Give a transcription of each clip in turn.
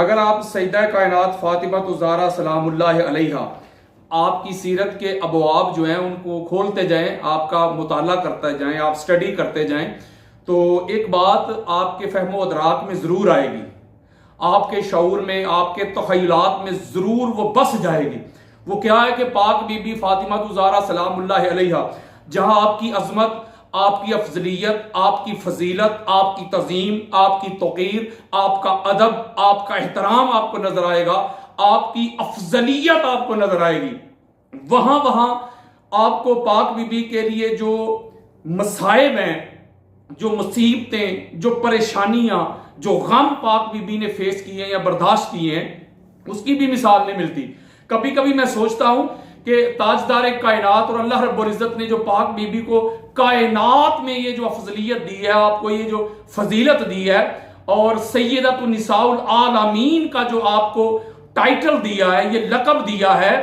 اگر آپ سیدہ کائنات فاطمہ الزہرا سلام اللہ علیہا آپ کی سیرت کے ابواب جو ہیں ان کو کھولتے جائیں، آپ کا مطالعہ کرتے جائیں، آپ سٹڈی کرتے جائیں، تو ایک بات آپ کے فہم و ادراک میں ضرور آئے گی، آپ کے شعور میں، آپ کے تخیلات میں ضرور وہ بس جائے گی۔ وہ کیا ہے کہ پاک بی بی فاطمہ الزہرا سلام اللہ علیہا جہاں آپ کی عظمت، آپ کی افضلیت، آپ کی فضیلت، آپ کی تعظیم، آپ کی توقیر، آپ کا ادب، آپ کا احترام آپ کو نظر آئے گا، آپ کی افضلیت آپ کو نظر آئے گی، وہاں آپ کو پاک بی بی کے لیے جو مصائب ہیں، جو مصیبتیں، جو پریشانیاں، جو غم پاک بی بی نے فیس کیے ہیں یا برداشت کیے ہیں، اس کی بھی مثال نہیں ملتی۔ کبھی کبھی میں سوچتا ہوں کہ تاجدار کائنات اور اللہ رب العزت نے جو پاک بی بی کو کائنات میں یہ جو افضلیت دی ہے، آپ کو یہ جو فضیلت دی ہے، اور سیدۃ النساء العالمین کا جو آپ کو ٹائٹل دیا ہے، یہ لقب دیا ہے،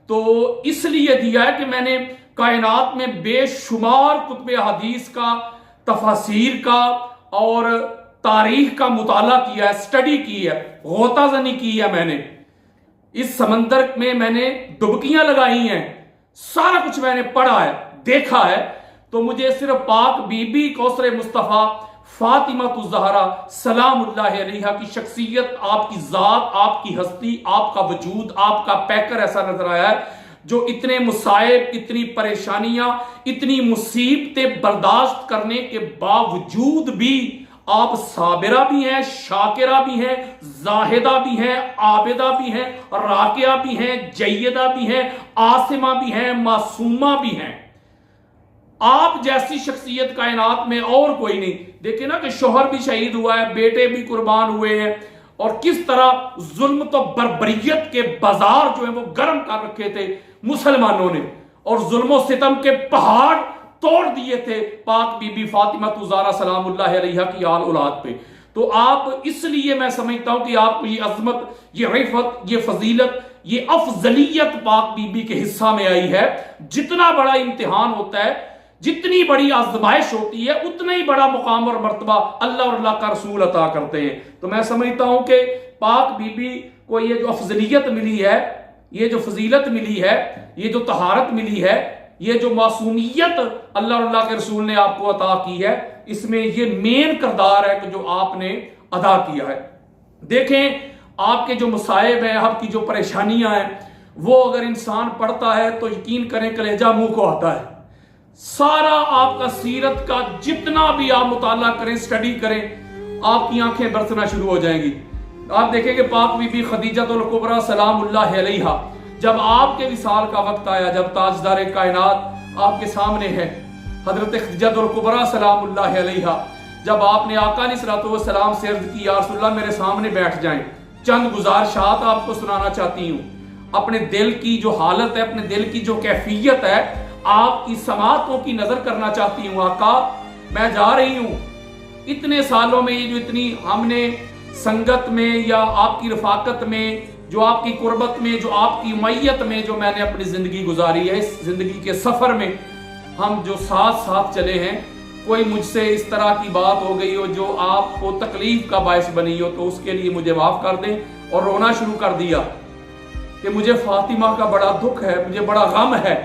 تو اس لیے دیا ہے کہ میں نے کائنات میں بے شمار کتب حدیث کا، تفاسیر کا اور تاریخ کا مطالعہ کیا ہے، سٹڈی کی ہے، غوطہ زنی کی ہے، میں نے اس سمندر میں نے ڈبکیاں لگائی ہیں، سارا کچھ میں نے پڑھا ہے، دیکھا ہے، تو مجھے صرف پاک بی بی کوثر مصطفیٰ فاطمہ الزہرا سلام اللہ علیہا کی شخصیت، آپ کی ذات، آپ کی ہستی، آپ کا وجود، آپ کا پیکر ایسا نظر آیا ہے جو اتنے مصائب، اتنی پریشانیاں، اتنی مصیبتیں برداشت کرنے کے باوجود بھی آپ صابرہ بھی ہیں، شاکرہ بھی ہیں، زاہدہ بھی ہیں، عابدہ بھی ہیں، راکعہ بھی ہیں، جیدہ بھی ہیں، عاصمہ بھی ہیں، معصومہ بھی ہیں۔ آپ جیسی شخصیت کائنات میں اور کوئی نہیں۔ دیکھیں نا کہ شوہر بھی شہید ہوا ہے، بیٹے بھی قربان ہوئے ہیں، اور کس طرح ظلم تو بربریت کے بازار جو ہیں وہ گرم کر رکھے تھے مسلمانوں نے، اور ظلم و ستم کے پہاڑ توڑ دیے تھے پاک بی بی فاطمہ الزہرا سلام اللہ علیہا کی آل اولاد پہ۔ تو آپ، اس لیے میں سمجھتا ہوں کہ آپ کو یہ عظمت، یہ رفعت، یہ فضیلت، یہ افضلیت پاک بی بی کے حصہ میں آئی ہے۔ جتنا بڑا امتحان ہوتا ہے، جتنی بڑی آزمائش ہوتی ہے، اتنا ہی بڑا مقام اور مرتبہ اللہ اور اللہ کا رسول عطا کرتے ہیں۔ تو میں سمجھتا ہوں کہ پاک بی بی کو یہ جو افضلیت ملی ہے، یہ جو فضیلت ملی ہے، یہ جو طہارت ملی ہے، یہ جو معصومیت اللہ اور اللہ کے رسول نے آپ کو عطا کی ہے، اس میں یہ مین کردار ہے کہ جو آپ نے ادا کیا ہے۔ دیکھیں آپ کے جو مصائب ہیں، آپ کی جو پریشانیاں ہیں، وہ اگر انسان پڑھتا ہے تو یقین کریں کلیجہ منہ کو آتا ہے۔ سارا آپ کا سیرت کا جتنا بھی آپ مطالعہ کریں، سٹڈی کریں، آپ کی آنکھیں برسنا شروع ہو جائیں گی۔ آپ دیکھیں کہ پاک بی بی خدیجہ الکبریٰ سلام اللہ علیہا جب آپ کے وصال کا وقت آیا، جب تاجدار کائنات آپ کے سامنے ہے، حضرت خدیجہ الکبریٰ سلام اللہ علیہا جب آپ نے آقا علیہ الصلوۃ والسلام سے عرض کی، یا رسول اللہ میرے سامنے بیٹھ جائیں، چند گزارشات آپ کو سنانا چاہتی ہوں، اپنے دل کی جو حالت ہے، اپنے دل کی جو کیفیت ہے، آپ کی سماعتوں کی نظر کرنا چاہتی ہوں۔ آقا میں جا رہی ہوں، اتنے سالوں میں یہ جو اتنی ہم نے سنگت میں یا آپ کی رفاقت میں، جو آپ کی قربت میں، جو آپ کی معیت میں جو میں نے اپنی زندگی گزاری ہے، اس زندگی کے سفر میں ہم جو ساتھ چلے ہیں، کوئی مجھ سے اس طرح کی بات ہو گئی ہو جو آپ کو تکلیف کا باعث بنی ہو تو اس کے لیے مجھے معاف کر دیں۔ اور رونا شروع کر دیا کہ مجھے فاطمہ کا بڑا دکھ ہے، مجھے بڑا غم ہے۔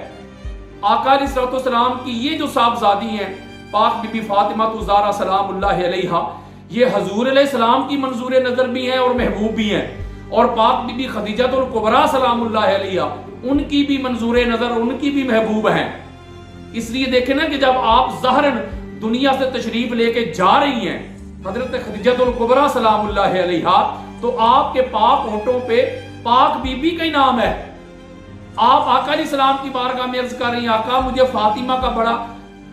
آقا علیہ الصلوۃ والسلام کی یہ جو صاحبزادی ہیں پاک بی بی فاطمہ الزہرا سلام اللہ علیہا، یہ حضور علیہ السلام کی منظور نظر بھی ہیں اور محبوب بھی ہیں، اور پاک بی بی خدیجہ الکبریٰ سلام اللہ علیہا ان کی بھی منظور نظر، ان کی بھی محبوب ہیں۔ اس لیے دیکھیں نا کہ جب آپ ظاہراً دنیا سے تشریف لے کے جا رہی ہیں حضرت خدیجہ الکبریٰ سلام اللہ علیہا، تو آپ کے پاک ہونٹوں پہ پاک بی بی کا ہی نام ہے۔ آپ آقا علیہ السلام کی بارگاہ میں عرض کر رہی ہیں، آقا مجھے فاطمہ کا بڑا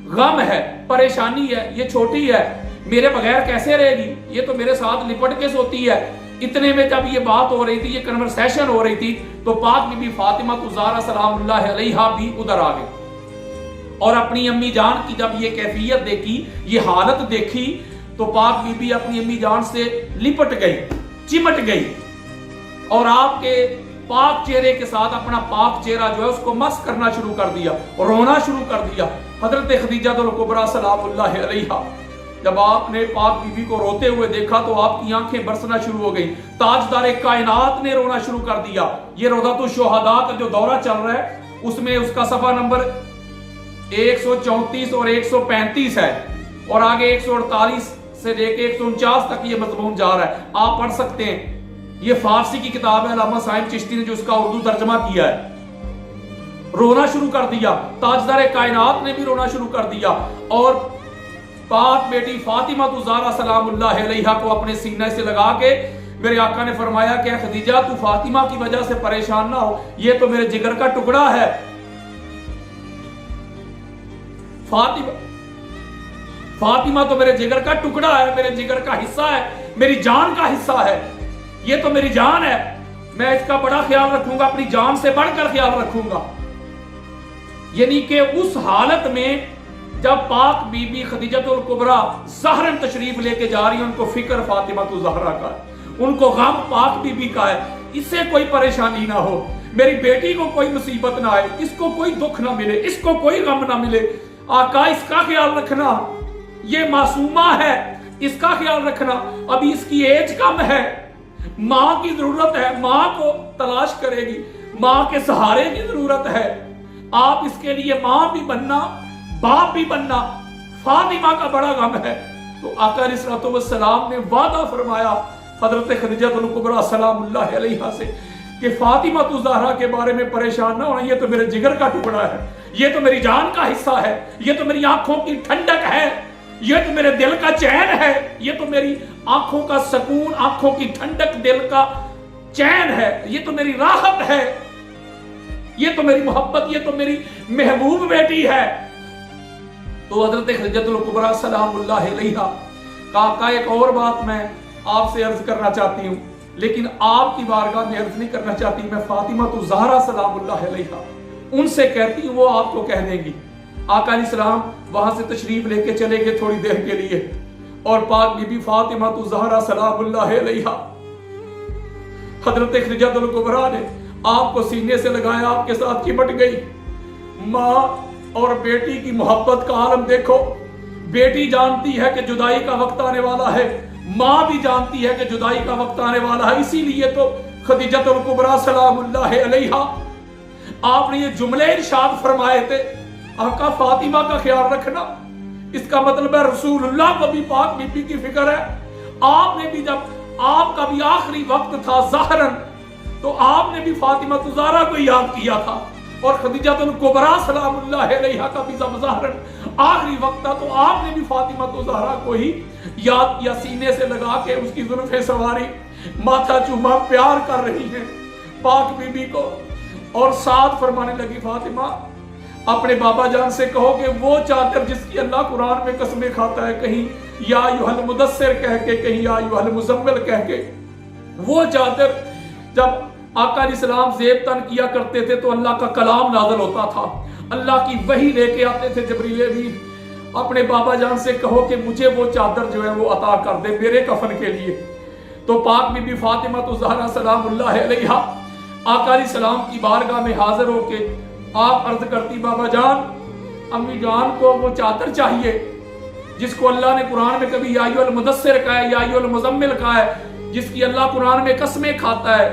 غم ہے، پریشانی ہے، یہ چھوٹی ہے، میرے بغیر کیسے رہے گی، یہ تو میرے ساتھ لپٹ کے سوتی ہے۔ اتنے میں جب یہ بات ہو رہی تھی، یہ کنورسیشن ہو رہی تھی، تو پاک بی بی فاطمہ الزہرا سلام اللہ علیہا بھی ادھر آ گئی، اور اپنی امی جان کی جب یہ کیفیت دیکھی، یہ حالت دیکھی، تو پاک بی بی اپنی امی جان سے لپٹ گئی، چمٹ گئی، اور آپ کے پاک چہرے کے ساتھ اپنا پاک چہرہ جو ہے اس کو مس کرنا شروع کر دیا اور رونا شروع کر دیا۔ حضرت خدیجہ الکبریٰ سلام اللہ علیہا जब आपने पाक बीबी को रोते हुए देखा तो आपकी आंखें बरसना शुरू हो गई। ताजदार कायनात ने रोना शुरू कर दिया। ये रोज़ातुश शुहदा का जो दौरा चल रहा है उसमें उसका सफा नंबर 134 और 135 है, और आगे 148 से लेके 149 तक ये मज़मून जा रहा है, आप पढ़ सकते हैं। ये फारसी की किताब है, अल्लामा साइम चिश्ती ने जो उसका उर्दू तर्जमा किया है। रोना शुरू कर दिया, ताजदार कायनात ने भी रोना शुरू कर दिया, और पाक बेटी फातिमा ज़हरा सलामुल्लाह अलैहा को अपने सीने से लगा के मेरे आका ने फरमाया कि खदीजा तू फातिमा की वजह से परेशान ना हो, ये तो मेरे जिगर का टुकड़ा है। फातिमा तो मेरे जिगर का टुकड़ा है, मेरे जिगर का हिस्सा है, मेरी जान का हिस्सा है, ये तो मेरी जान है, मैं इसका बड़ा ख्याल रखूंगा, अपनी जान से बढ़कर ख्याल रखूंगा। यानी कि उस हालत में जब पाक बीबी खदीजतुल कुबरा ज़हरन तशरीफ लेके जा रही है, उनको फिक्र फातिमा तो ज़हरा का है, उनको गम पाक बीबी का है, इससे कोई परेशानी ना हो, मेरी बेटी को कोई मुसीबत ना आए, इसको कोई दुख ना मिले, इसको कोई गम ना मिले, आका इसका ख्याल रखना, ये मासूमा है, इसका ख्याल रखना, अभी इसकी एज कम है, माँ की जरूरत है, माँ को तलाश करेगी, माँ के सहारे की जरूरत है, आप इसके लिए माँ भी बनना, बाप भी बनना, फातिमा का बड़ा गम है। तो आका अलैहिस्सलातु वस्सलाम ने वादा फरमाया हजरत खदीजतुल कुबरा सलामुल्लाह अलैहा से कि फातिमा तू ज़हरा के बारे में परेशान ना होना, ये तो मेरे जिगर का टुकड़ा है, ये तो मेरी जान का हिस्सा है, ये तो मेरी आंखों की ठंडक है, ये तो मेरे दिल का चैन है, ये तो मेरी आंखों का सुकून, आंखों की ठंडक, दिल का चैन है, ये तो मेरी राहत है, ये तो मेरी मोहब्बत, ये तो मेरी महबूब बेटी है। तो हजरत खदीजतुल कुबरा सलामुल्लाह अलैहा का एक और बात मैं आपसे अर्ज करना चाहती हूँ, लेकिन आपकी बारगाह में अर्ज नहीं करना चाहती, मैं फातिमा तो ज़हरा सलामुल्लाह अलैहा उनसे कहती हूँ, वो आपको कह देंगी। आका अलैहिस्सलाम वहां से तशरीफ लेके चले गए थोड़ी देर के लिए, और पाक बीबी फातिमा तो ज़हरा सलामुल्लाह अलैहा हजरत खदीजतुल कुबरा ने आपको सीने से लगाया, आपके साथ चिपट गई। माँ और बेटी की मोहब्बत का आलम देखो, बेटी जानती है कि जुदाई का वक्त आने वाला है, माँ भी जानती है कि जुदाई का वक्त आने वाला है, इसीलिए तो खदीजतुल कुबरा सलामुल्लाह अलैहा आपने ये जुमले इरशाद फरमाए थे, आका फातिमा का ख्याल रखना, इसका मतलब है रसूलुल्लाह को भी पाक बीबी की फिक्र है। आपने भी जब आपका भी आखिरी वक्त था ज़हरन, तो आपने भी फातिमा तो ज़हरा को याद किया था, और खदीजतुल कुबरा सलामुल्लाह अलैहा का भी जब ज़हरन आखिरी वक्त था, तो आपने भी फातिमा तो ज़हरा को ही याद किया, सीने से लगा के उसकी जुल्फ़े सवारी, माथा चूमा, प्यार कर रही हैं पाक बीबी को, और साथ फरमाने लगी, फातिमा अपने बाबा जान से कहो कि वो चादर जिसकी अल्लाह कुरान में कसमें खाता है, कहीं या अय्युहल मुदस्सिर कह के, कहीं या अय्युहल मुज़म्मिल कह के, वो चादर जब आका अलैहिस्सलाम ज़ेब तन किया करते थे तो अल्लाह का कलाम नाज़िल होता था, अल्लाह की वही लेके आते थे जिब्रील अमीन। अपने बाबा जान से कहो कि मुझे वो चादर जो है वो अता कर दे मेरे कफन के लिए। तो पाक बीबी फातिमा तो ज़हरा सलामुल्लाह अलैहा आका अलैहिस्सलाम की बारगाह में हाजिर होके आप अर्ज करती, बाबा जान अम्मी जान को वो चादर चाहिए जिसको अल्लाह ने कुरान में कभी या अय्युहल मुदस्सिर कहा है, या अय्युहल मुज़म्मिल कहा है, जिसकी अल्लाह कुरान में कसमें खाता है,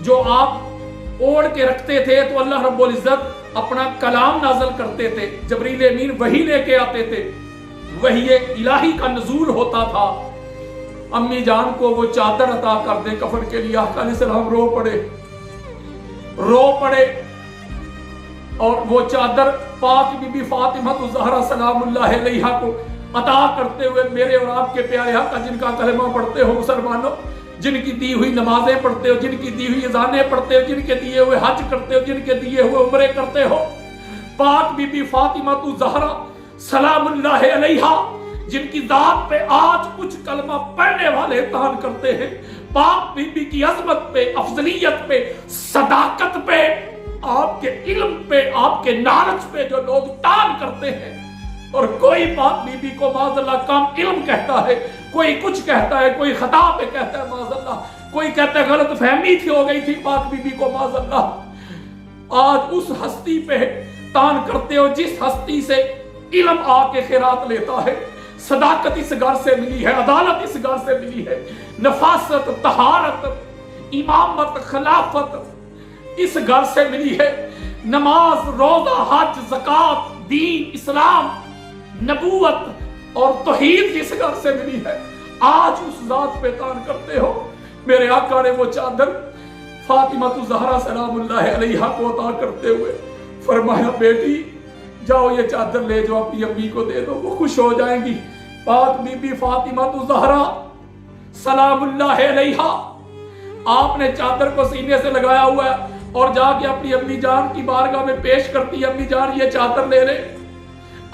जो आप ओढ़ के रखते थे तो अल्लाह रब्बुल इज्जत अपना कलाम नाज़िल करते थे, जिब्रील अमीन वही लेके आते थे, वही इलाही का नज़ूल होता था। अम्मी जान को वो चादर अता कर दे कफन के लिए। आका अलैहिस्सलाम रो पड़े और वो चादर पाक बीबी फातिमा तो ज़हरा सलामुल्लाह अलैहा को अता करते हुए, मेरे और आपके प्यारे आका जिनका कलमा पढ़ते हो मुसलमानों, जिनकी दी हुई नमाजें पढ़ते हो, जिनकी दी हुई अज़ानें पढ़ते हो, जिनके दिए हुए हज करते हो, जिनके दिए हुए उम्रे करते हो, पाक बीबी फातिमा तू ज़हरा सलामुल्लाह अलैहा जिनकी जात पे आज कुछ कलमा पढ़ने वाले तान करते हैं, पाक बीबी की अजमत पे, अफजलियत पे, सदाकत पे, आपके इल्म पे, आपके नारज पे जो लोग तान करते हैं, और कोई पाक बीबी को माज़अल्लाह कम इल्म कहता है, कोई कुछ कहता है, कोई खता पे कहता है माज़अल्लाह, कोई कहता है गलत फहमी थी हो गई थी पाक बीबी को माज़अल्लाह। आज उस हस्ती पे तान करते हो जिस हस्ती से इल्म आके खिरात लेता है, सदाकत इस घर से मिली है, अदालत इस घर से मिली है, नफासत, तहारत, इमामत, खिलाफत इस घर से मिली है, नमाज, रोजा, हज, ज़कात, दीन, इस्लाम, नबूवत और तौहीद इस घर से मिली है। आज उस जात पे तान करते हो। मेरे आका ने वो चादर फातिमा ज़हरा सलामुल्लाह अलैहा को अता करते हुए फरमाया, बेटी जाओ ये चादर ले जाओ, अपनी अम्मी को दे दो, वो खुश हो जाएंगी। पाक बीबी फातिमा ज़हरा सलामुल्लाह अलैहा आपने चादर को सीने से लगाया हुआ है और जाके अपनी अम्मी जान की बारगाह में पेश करती है, अम्मी जान ये चादर ले ले।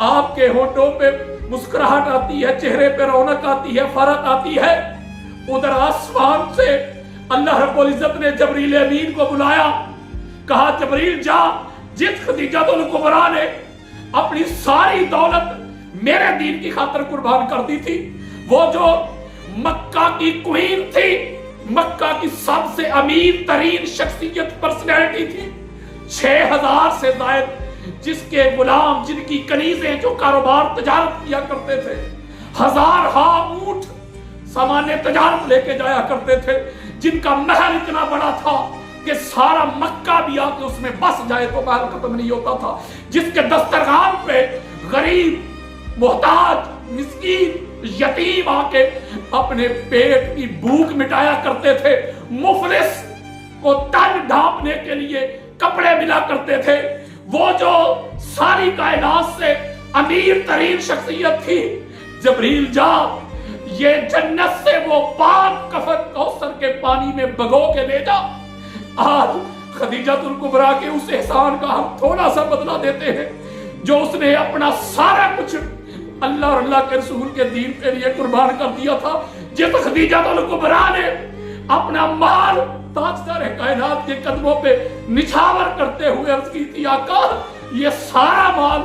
आपके होठों पे मुस्कुराहट आती है, चेहरे पे रौनक आती है, फरक आती है। उधर आसमान से अल्लाह रब्बुल इज्जत ने जबरील अमीन को बुलाया, कहा जबरील जा, जिस खदीजतुल कुबरा ने अपनी सारी दौलत मेरे दीन की खातिर कुर्बान कर दी थी, वो जो मक्का की क्वीन थी, मक्का की सबसे अमीर तरीन शख्सियत, पर्सनैलिटी थी, 6000 से जायद जिसके गुलाम, जिनकी कनीजें जो कारोबार तजारत किया करते थे, 1000 ऊंट सामान्य तजारत लेके जाया करते थे, जिनका महल इतना बड़ा था कि सारा मक्का भी आके उसमें बस जाए तो महल खत्म नहीं होता था, जिसके दस्तरखान पे गरीब, मोहताज, मिस्कीन, यतीम आके अपने पेट की भूख मिटाया करते थे, मुफलिस को तन ढांपने के लिए कपड़े मिला करते थे, वो जो सारी कायनात से अमीर तरीन शख्सियत थी। जबरील जा, ये जन्नत से वो पाक कफन कौसर के पानी में भगो के ले जा। आज खदीजतुल कुबरा के उस एहसान का हम थोड़ा सा बदला देते हैं, जो उसने अपना सारा कुछ अल्लाह और अल्लाह के रसूल के दीन के लिए कुर्बान कर दिया था। जिस खदीजतुल कुबरा ने अपना माल ताजदार कायनात के कदमों पे निछावर करते हुए अर्ज की थी, आका ये सारा माल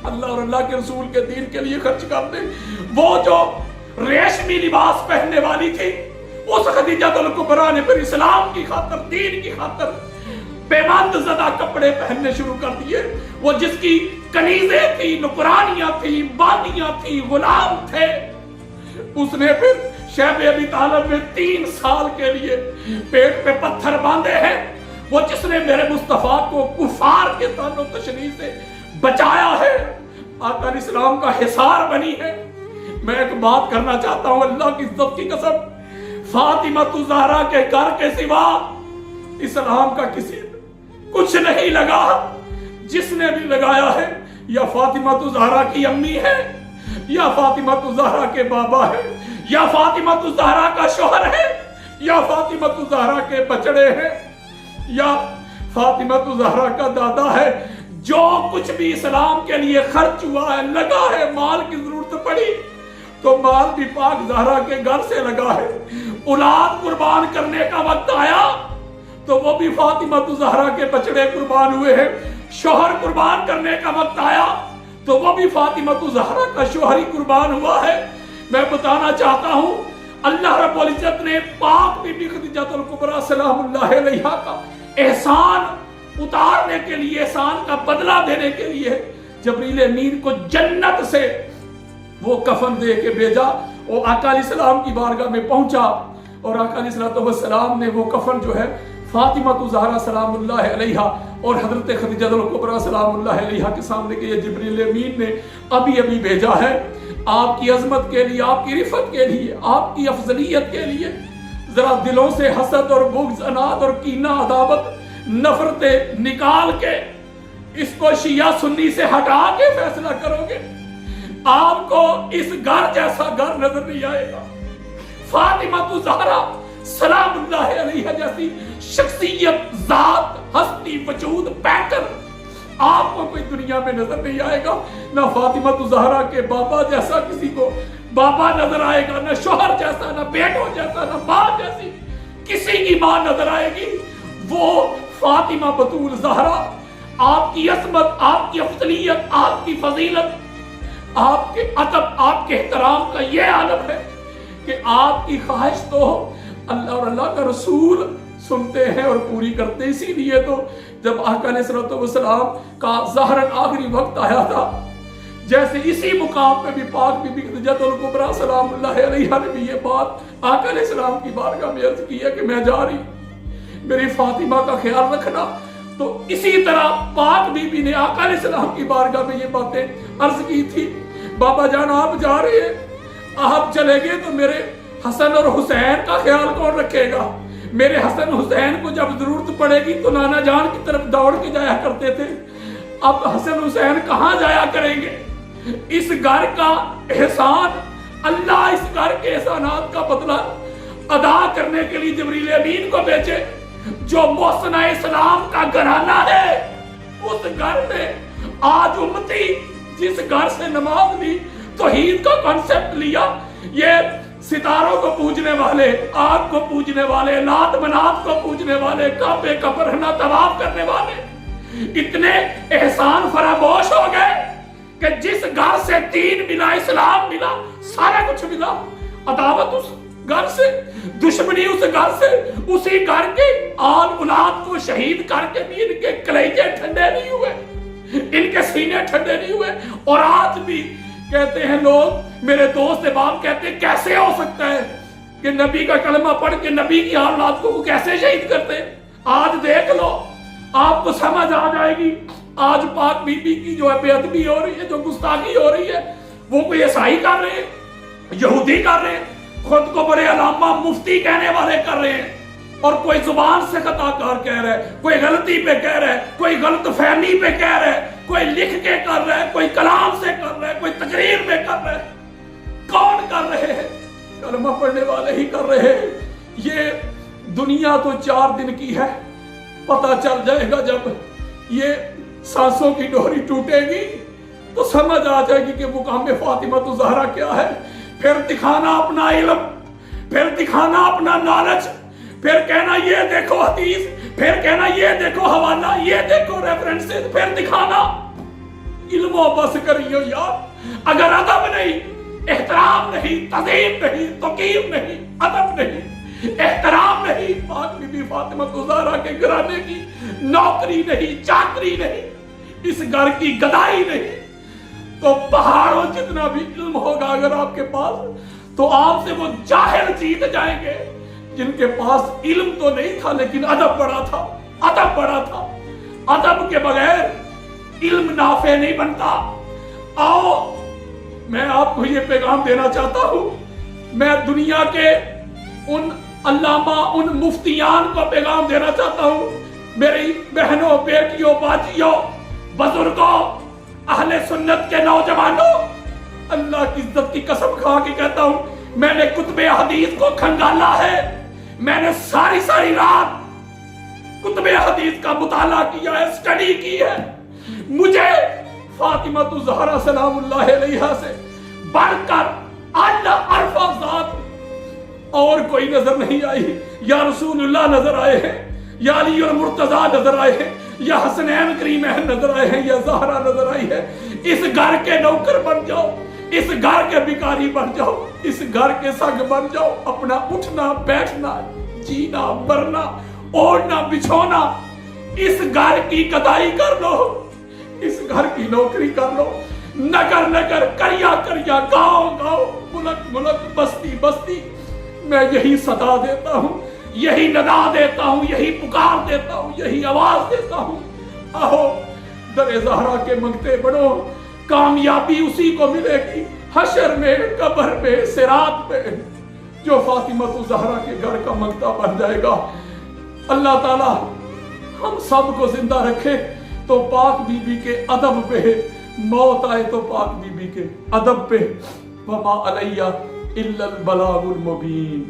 अल्लाह और अल्लाह के रसूल के दीन के लिए खर्च कर दे। वो जो रेशमी लिबास पहनने वाली थी, उस खदीजतुल कुबरा ने फिर इस्लाम की खातिर, दीन की खातिर बेबंद ज़दा कपड़े पहनने शुरू कर दिए। वो जिसकी कनीजें थी, नुकरानियां थी, बानियां थी, गुलाम थे, उसने फिर शैब अबी तालिब में 3 साल के लिए पेट पे पत्थर बांधे हैं। वो जिसने मेरे मुस्तफा को कुफार के तानो तशनी से बचाया है, आका इस्लाम का हिसार बनी है। मैं एक बात करना चाहता हूं, अल्लाह की इज्जत की कसम, फातिमा ज़हरा के घर के सिवा इस्लाम का किसी कुछ नहीं लगा। जिसने भी लगाया है या फातिमा ज़हरा की अम्मी है, या फातिमा ज़हरा के बाबा है, या फातिमा ज़हरा का शोहर है, या फातिमा ज़हरा के बचड़े हैं, या फातिमा ज़हरा का दादा है। जो कुछ भी इस्लाम के लिए खर्च हुआ है, लगा है, माल की जरूरत पड़ी तो माल भी पाक ज़हरा के घर से लगा है। औलाद कुर्बान करने का वक्त आया तो वो भी फातिमा ज़हरा के बचड़े कुर्बान हुए हैं। शोहर कुर्बान करने का वक्त आया तो वो भी फातिमा ज़हरा का शोहर ही कुर्बान हुआ है। मैं बताना चाहता हूं, अल्लाह रब्बुल इज्जत ने पाक बीबी खदीजतुल कुबरा सलामुल्लाह अलैहा का एहसान उतारने के लिए, एहसान का बदला देने के लिए जबरील अमीन को जन्नत से वो कफन दे के भेजा। वो आका अलैहिस्सलाम की बारगाह में पहुंचा और आका अलैहिस्सलाम ने वो कफन जो है फातिमा ज़हरा सलामुल्लाह अलैहा और हजरत खदीजतुल कुबरा सलामुल्लाह अलैहा के सामने के ये जबरील अमीन ने अभी अभी भेजा है, आपकी अजमत के लिए, आपकी रिफत के लिए, आपकी अफजलियत के लिए। जरा दिलों से हसद और बुग़्ज़, अनाद और कीना, अदावत, नफरतें निकाल के इसको शिया सुन्नी से हटा के फैसला करोगे, आपको इस घर जैसा घर नजर नहीं आएगा। फातिमा ज़हरा सलामुल्लाह अलैहा जैसी शख्सियत, जात, हस्ती, वजूद, पैकर आपको कोई दुनिया में नजर नहीं आएगा। ना फातिमा ज़हरा के बाबा जैसा किसी को बाबा नजर आएगा, ना शोहर जैसा, ना बेटों जैसा, ना माँ जैसी किसी की माँ नजर आएगी। वो फातिमा बतूल ज़हरा, आपकी असमत, आपकी अफजलियत, आपकी फजीलत, आपके अदब, आपके एहतराम का ये आलम है कि आपकी ख्वाहिश तो अल्लाह और अल्लाह का रसूल सुनते हैं और पूरी करते। इसीलिए तो जब आका अलैहिस्सलाम का ज़हरन आखिरी वक्त आया था, जैसे इसी मुकाम पे भी पाक बीबी खदीजतुल कुबरा सलाम अल्लाह अलैहा ने भी ये बात आका अलैहिस्सलाम की बारगाह में अर्ज की है कि मैं जा रही, मेरी फातिमा का ख्याल रखना। तो इसी तरह पाक बीबी ने आका अलैहिस्सलाम की बारगाह में ये बातें अर्ज की थी। बाबा जान आप जा रहे हैं, आप चले गए तो मेरे हसन और हुसैन का ख्याल कौन रखेगा? मेरे हसन हुसैन को जब जरूरत पड़ेगी तो नाना जान की तरफ दौड़ के जाया करते थे, अब हसन हुसैन कहाँ जाया करेंगे? इस घर का एहसान, अल्लाह इस घर के एहसानात का बदला अदा करने के लिए जिब्रील अमीन को भेजे, जो मोहसिना इस्लाम का घराना है। उस घर में आज उम्मती जिस घर से नमाज ली, तौहीद का कॉन्सेप्ट लिया, ये सितारों को पूजने वाले, आग को पूजने वाले, लात मनात को पूजने वाले, काबे का बरहना तवाफ करने वाले इतने एहसान फरामोश हो गए कि जिस घर से दीन मिला, इस्लाम मिला, सारा कुछ मिला, अदावत उस घर से, दुश्मनी उस घर से, उसी घर के आल औलाद को शहीद करके भी इनके कलेजे ठंडे नहीं हुए, इनके सीने ठंडे नहीं हुए। और आज भी कहते हैं लोग, मेरे दोस्त बाप कहते हैं कैसे हो सकता है कि नबी का कलमा पढ़ के नबी की औलाद को कैसे शहीद करते हैं? आज देख लो, आपको समझ आ जाएगी। आज पाक बीबी की जो है बेअदबी हो रही है, जो गुस्ताखी हो रही है, वो कोई ईसाई कर रहे हैं, यहूदी कर रहे हैं, खुद को बड़े अलामा मुफ्ती कहने वाले कर रहे हैं, और कोई जुबान से खताकार कह रहा है, कोई गलती पे कह रहा है, कोई गलत फहमी पे कह रहा है, कोई लिख के कर रहा है, कोई कलाम से कर रहा है, कोई तकरीर में कर रहा है। कौन कर रहे हैं? कलमा पढ़ने वाले ही कर रहे हैं। ये दुनिया तो 4 दिन की है, पता चल जाएगा जब ये सांसों की डोरी टूटेगी तो समझ आ जाएगी कि मुकाम फातिमा तो ज़हरा क्या है। फिर दिखाना अपना इल्म, फिर दिखाना अपना नॉलेज, फिर कहना ये देखो हदीस, फिर कहना ये देखो हवाला, ये देखो रेफरेंसेस, फिर दिखाना। इल्म बस करियो यार। अगर अदब नहीं, एहतराम नहीं, तज़ीम नहीं, तौक़ीर नहीं, अदब नहीं, एहतराम नहीं, पाक बीबी फातिमा ज़हरा के घराने की नौकरी नहीं, चाकरी नहीं, इस घर की गदाई नहीं, तो पहाड़ों जितना भी इल्म होगा अगर आपके पास, तो आपसे वो जाहिल जीत जाएंगे जिनके पास इल्म तो नहीं था लेकिन अदब बड़ा था। अदब बड़ा था। अदब के बगैर इल्म नाफे नहीं बनता। आओ, मैं आपको ये पैगाम देना चाहता हूं। मैं दुनिया के उन अल्लामा, उन मुफ्तियान को पैगाम देना चाहता हूं। मेरी बहनों, बेटियों, बाजियों, बुजुर्गों, अहले सुन्नत के नौजवानों, अल्लाह की इज्जत की कसम खा के कहता हूं, मैंने कुतुबे हदीस को खंगाला है। मैंने सारी रात कुतुबे हदीस का मुताला किया है, स्टडी की है। मुझे फातिमा तो ज़हरा सलामुल्लाह अलैहा से बढ़कर आला अरफा ज़ात और कोई नजर नहीं आई। या रसूलुल्लाह नजर आए हैं, या अली और मुर्तजा नजर आए हैं, या हसनैन करीमैन नजर आए हैं, या ज़हरा नजर आई है। इस घर के नौकर बन जाओ, इस घर के भिखारी बन जाओ, इस घर के संग बन जाओ। अपना उठना, बैठना, जीना, मरना, ओढ़ना, बिछोना, इस घर की कदाई कर लो, इस घर की नौकरी कर लो। नगर नगर, करिया करिया, गांव गांव, मुलक मुलक, बस्ती बस्ती, मैं यही सदा देता हूं, यही नदा देता हूं, यही पुकार देता हूं, यही आवाज देता हूं। आओ, दरे ज़हरा के मंगते बनो, कामयाबी उसी को मिलेगी हशर में, कब्र में, सिरात में, जो फातिमा तो ज़हरा के घर का मंगता बन जाएगा। अल्लाह ताला हम सब को जिंदा रखे तो पाक बीबी के अदब पे, मौत आए तो पाक बीबी के अदब पे। वमा अलैया इल्लल बलागुल मुबीन।